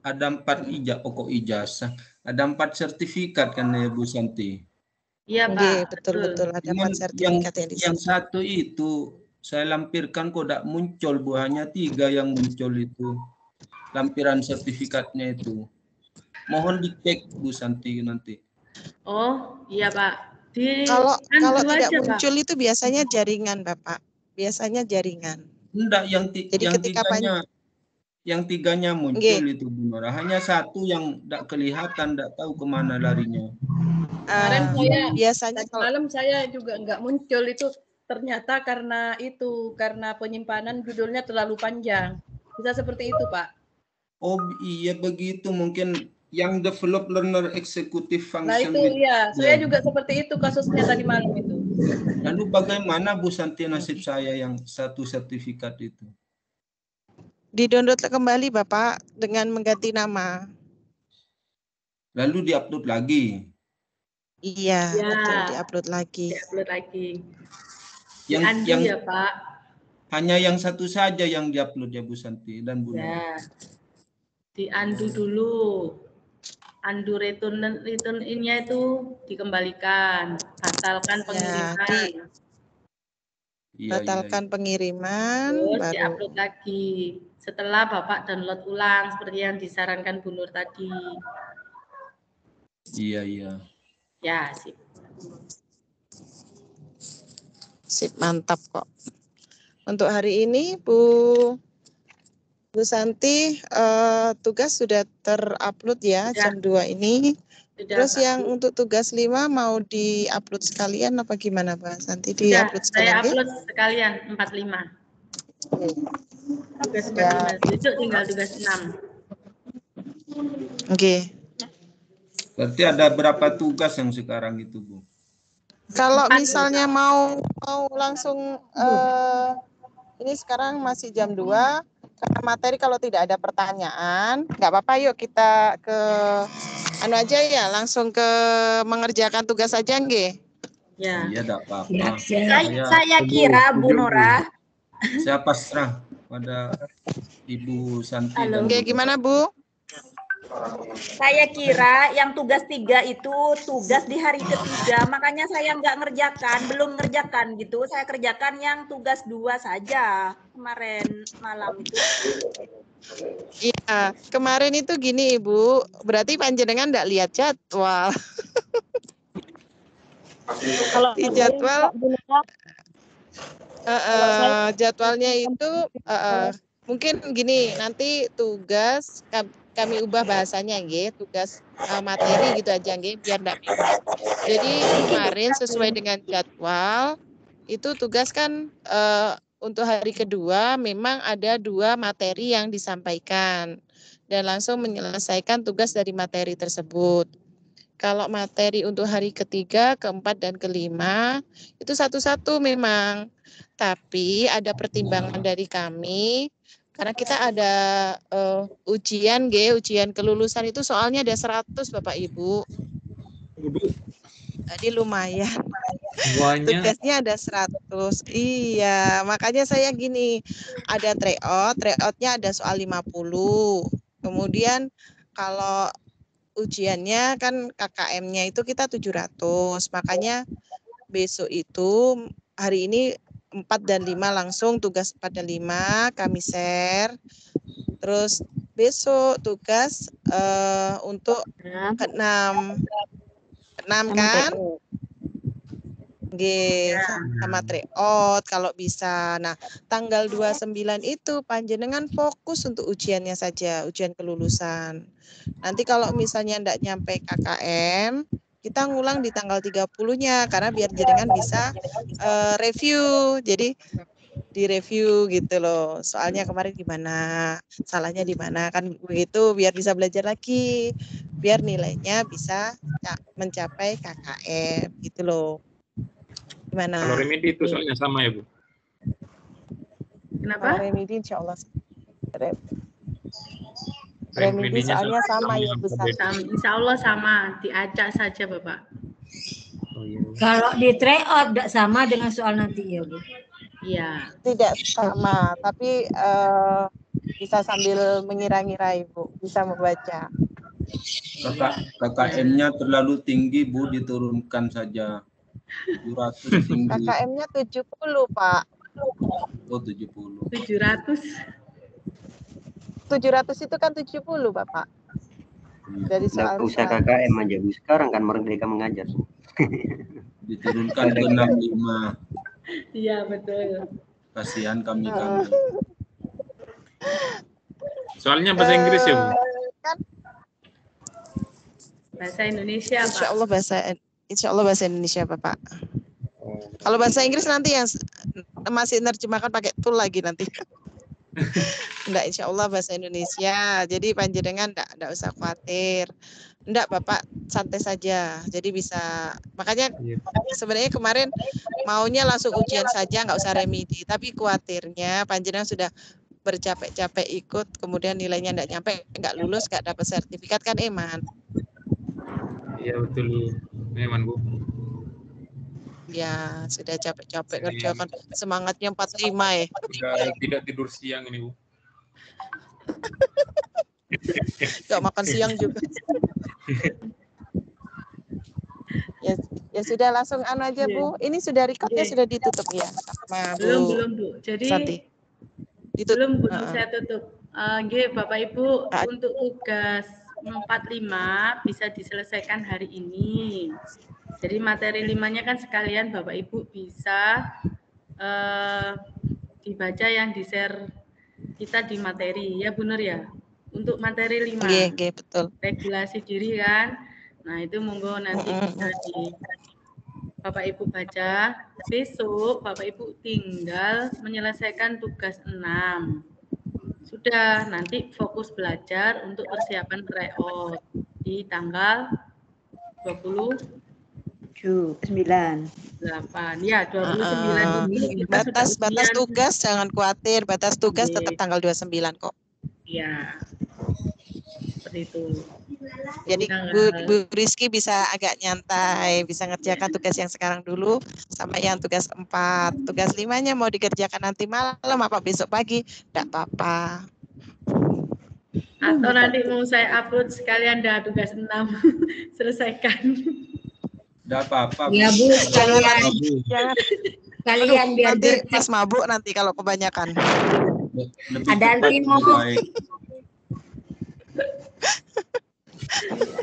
ada 4 pokok ijazah. Ada 4 sertifikat kan ya Bu Santi? Iya Pak. Betul. Ada 4 sertifikat yang satu itu saya lampirkan kok tidak muncul Bu, hanya 3 yang muncul itu. Lampiran sertifikatnya itu. Mohon dicek Bu Santi nanti. Oh, iya Pak. Kalau tidak muncul Pak, itu biasanya jaringan Bapak. Biasanya jaringan. Enggak, yang tiganya muncul itu Bu Nora. Hanya satu yang tidak kelihatan, tidak tahu kemana larinya. Kemarin saya biasanya malam saya juga nggak muncul itu, ternyata karena penyimpanan judulnya terlalu panjang. Bisa seperti itu Pak. Oh iya begitu, mungkin yang develop learner executive function. Nah itu iya, saya juga seperti itu kasusnya tadi malam itu. Lalu bagaimana Bu Santi nasib saya yang satu sertifikat itu? Di-download kembali Bapak dengan mengganti nama. Lalu di-upload lagi? Iya, betul, di-upload lagi. Di-upload lagi. Yang ya Pak. Hanya yang satu saja yang di-upload ya Bu Santi dan Bu Nora. Ya. Di-undo dulu. Undo return in-nya itu dikembalikan. Batalkan pengiriman. Batalkan pengiriman. Terus di-upload lagi. Setelah Bapak download ulang seperti yang disarankan Bu Nur tadi. Iya. Ya, sip. Sip, mantap kok. Untuk hari ini Bu Santi, tugas sudah terupload ya, jam 2 ini. Terus yang untuk tugas 5 mau di-upload sekalian apa gimana Pak Santi? Di-upload sekalian? Saya upload sekalian 45. Tugas 45. Besok tinggal tugas 6. Oke. Berarti ada berapa tugas yang sekarang itu Bu? Kalau misalnya mau langsung ini sekarang masih jam 2, karena materi kalau tidak ada pertanyaan, nggak apa-apa, yuk kita ke aja ya, langsung ke mengerjakan tugas saja nggih. Ya. Iya, enggak apa-apa. Saya kira Bu Nora. Saya pasrah pada Ibu Santi. Oke, gimana Bu? Saya kira yang tugas 3 itu tugas di hari ketiga, makanya saya belum ngerjakan gitu. Saya kerjakan yang tugas 2 saja kemarin malam itu. Iya, kemarin itu gini Ibu, berarti panjenengan enggak lihat jadwal. Kalau di jadwal jadwalnya itu mungkin gini, nanti tugas kami ubah bahasanya nggih, tugas materi gitu aja nggih, biar enggak bingung. Jadi kemarin sesuai dengan jadwal itu tugas kan untuk hari kedua memang ada 2 materi yang disampaikan dan langsung menyelesaikan tugas dari materi tersebut. Kalau materi untuk hari ketiga, keempat, dan kelima itu satu-satu memang. Tapi ada pertimbangan dari kami karena kita ada ujian kelulusan itu soalnya ada 100 Bapak Ibu. Jadi lumayan. Tugasnya ada 100. Iya, makanya saya gini, ada tryout-nya ada soal 50. Kemudian kalau ujiannya kan KKM-nya itu kita 700. Makanya besok itu hari ini 4 dan 5 langsung tugas 4 dan 5 kami share. Terus besok tugas untuk ke-6 kan? sama tryout kalau bisa. Nah, tanggal 29 itu panjenengan fokus untuk ujiannya saja, ujian kelulusan. Nanti kalau misalnya ndak nyampe KKM, kita ngulang di tanggal 30-nya karena biar jenengan bisa review. Jadi direview gitu loh. Soalnya kemarin gimana, salahnya di mana kan begitu biar bisa belajar lagi. Biar nilainya bisa mencapai KKM gitu loh. Gimana? Kalau remedi itu soalnya sama ya, Bu? Kenapa? Kalau remedi insya Allah. Remedi soalnya sama ya, Bu. Insya Allah sama, diacak saja Bapak. Oh, iya. Kalau di tryout tidak sama dengan soal nanti ya, Bu? Iya. Tidak sama, tapi bisa sambil mengira-ngira Ibu, bisa membaca. KKM-nya terlalu tinggi, Bu, diturunkan saja. 700 tinggi. KKM-nya 70, Pak. Oh, 70. 700. 700 itu kan 70, Bapak. Dari soal nggak usah KKM aja, Bu. Sekarang kan Merdeka Mengajar. Diturunkan ke 65. Iya, betul. Kasihan kami. Soalnya bahasa Inggris ya, Bu? Bahasa Indonesia, Pak. Insya Allah bahasa Indonesia, Bapak. Kalau bahasa Inggris nanti yang masih nerjemahkan pakai tool lagi nanti. Enggak, insya Allah bahasa Indonesia. Jadi panjenengan enggak usah khawatir. Enggak, Bapak santai saja. Jadi bisa, makanya sebenarnya kemarin maunya langsung ujian saja, enggak usah remedi. Tapi khawatirnya panjenengan sudah bercapek-capek ikut, kemudian nilainya enggak nyampe, enggak lulus, enggak dapat sertifikat kan eman. Iya betul, eman Bu. Ya, sudah capek-capek kerjakan semangatnya 45 ya. Sudah tidak tidur siang ini, Bu. Gak makan siang juga. Ya sudah langsung aja Bu. Ini sudah recordnya sudah ditutup ya sama Bu. Belum Bu. Jadi Santi. Belum saya tutup. Bapak Ibu untuk tugas 45 bisa diselesaikan hari ini. Jadi materi 5-nya kan sekalian Bapak Ibu bisa dibaca yang di-share kita di materi. Ya benar ya? Untuk materi 5. Iya, betul. Regulasi diri kan. Nah, itu monggo nanti bisa di Bapak Ibu baca. Besok Bapak Ibu tinggal menyelesaikan tugas 6. Sudah, nanti fokus belajar untuk persiapan tryout di tanggal 29. Ya, 29 ini kita batas tugas jangan khawatir, batas tugas tetap tanggal 29 kok. Iya. Seperti itu. Jadi Bu Rizky bisa agak nyantai, bisa ngerjakan tugas yang sekarang dulu sampai yang tugas 4. Tugas 5-nya mau dikerjakan nanti malam apa besok pagi, enggak apa-apa. Atau nanti mau saya upload sekalian dah tugas 6 selesaikan. Enggak apa-apa. Ya Bu, sekalian. Kalian biar nanti pas mabuk nanti kalau kebanyakan. Ada Altimo.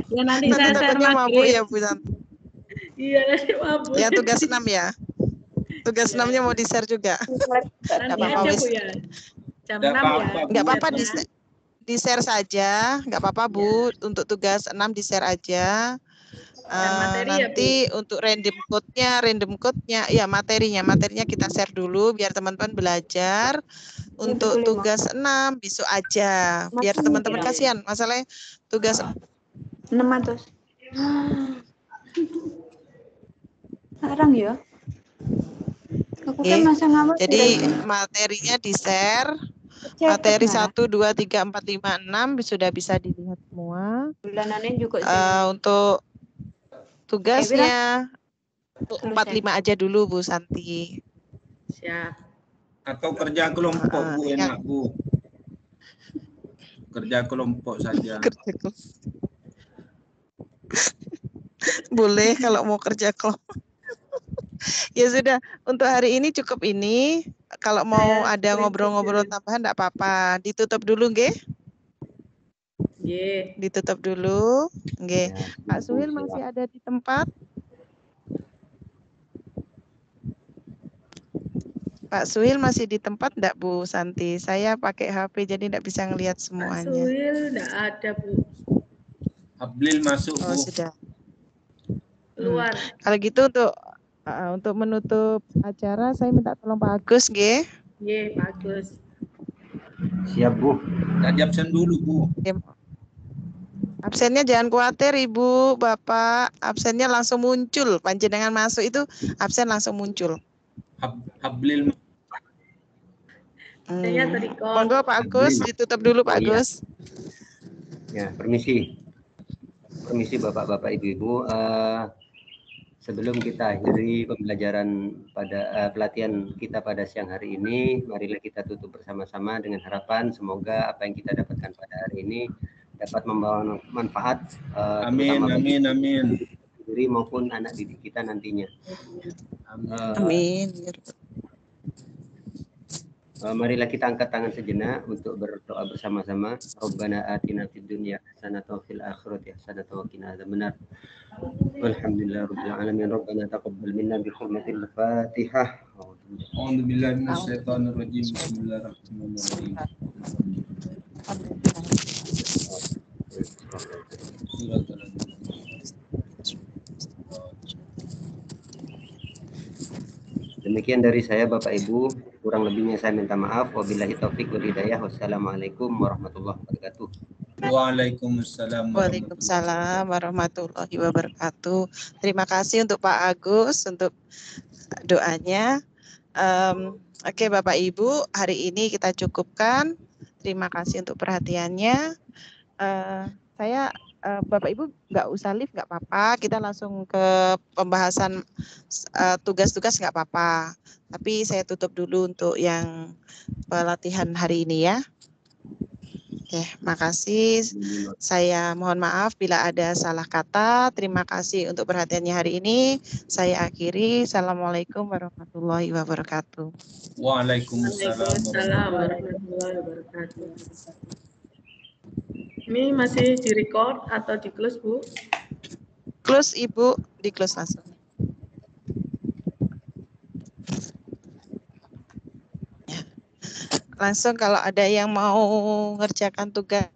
Ya nanti saya share mabuk ya Bu Santi. Iya nanti mabuk. Yang tugas 6 ya. Tugas 6-nya mau di-share juga. Nanti aja Bu ya. Jam 6 ya. Enggak apa-apa di-share saja, enggak apa-apa Bu. Untuk tugas 6 di-share aja. Nanti untuk random code-nya ya materinya kita share dulu biar teman-teman belajar. Untuk tugas 6 besok aja biar teman-teman kasihan masalahnya tugas 600 sekarang ya aku kan masa ngawal. Jadi materinya di-share. Materi 1, 2, 3, 4, 5, 6 sudah bisa dilihat semua. Bulanannya juga untuk tugasnya 45 aja dulu Bu Santi. Siap. Atau kerja kelompok Bu, enak Bu. Kerja kelompok saja. Boleh kalau mau kerja kelompok. Ya sudah, untuk hari ini cukup ini. Kalau mau ada ngobrol-ngobrol tambahan enggak apa-apa. Ditutup dulu nggih? Nggih. Ditutup dulu. Nggih. Pak Suhil masih ada di tempat? Pak Suhil masih di tempat enggak Bu Santi? Saya pakai HP jadi enggak bisa ngelihat Pak semuanya. Suhil enggak ada, Bu. Ablil masuk, Oh, Bu. sudah. Keluar. Kalau gitu untuk menutup acara saya minta tolong Pak Agus nggih. Nggih, Pak Agus. Siap, Bu. Tadi absen dulu, Bu. Absennya jangan khawatir Ibu, Bapak. Absennya langsung muncul. Panjenengan masuk itu absen langsung muncul. Ablil. Monggo Pak Agus, ditutup dulu Pak Agus. Ya, permisi. Permisi Bapak-bapak, Ibu-ibu. Sebelum kita akhiri pembelajaran pada pelatihan kita pada siang hari ini, marilah kita tutup bersama-sama dengan harapan semoga apa yang kita dapatkan pada hari ini dapat membawa manfaat Amin, amin, amin. diri maupun anak didik kita nantinya. Amin. Marilah kita angkat tangan sejenak untuk berdoa bersama-sama. Rabbana atina fid dunya hasanatan wa fil akhirati hasanatan wa qina adzabannar. Walhamdulillahirabbil alamin. Rabbana taqabbal minna bi hurmatil Fatihah. A'udzu billahi minasyaitonir rajim. Bismillahirrahmanirrahim. Demikian dari saya Bapak Ibu, kurang lebihnya saya minta maaf. Wabillahi taufik wal hidayah. Wassalamualaikum warahmatullahi wabarakatuh. Waalaikumsalam. Waalaikumsalam warahmatullahi wabarakatuh. Terima kasih untuk Pak Agus untuk doanya. Oke Bapak Ibu, hari ini kita cukupkan. Terima kasih untuk perhatiannya. Saya Bapak Ibu nggak usah live nggak apa-apa, kita langsung ke pembahasan tugas-tugas nggak apa-apa. Tapi saya tutup dulu untuk yang pelatihan hari ini ya. Oke, makasih. Saya mohon maaf bila ada salah kata. Terima kasih untuk perhatiannya hari ini. Saya akhiri. Assalamualaikum warahmatullahi wabarakatuh. Waalaikumsalam warahmatullahi wabarakatuh. Ini masih di-record atau di-close, Bu? Close, Ibu. Di-close langsung. Ya. Langsung kalau ada yang mau ngerjakan tugas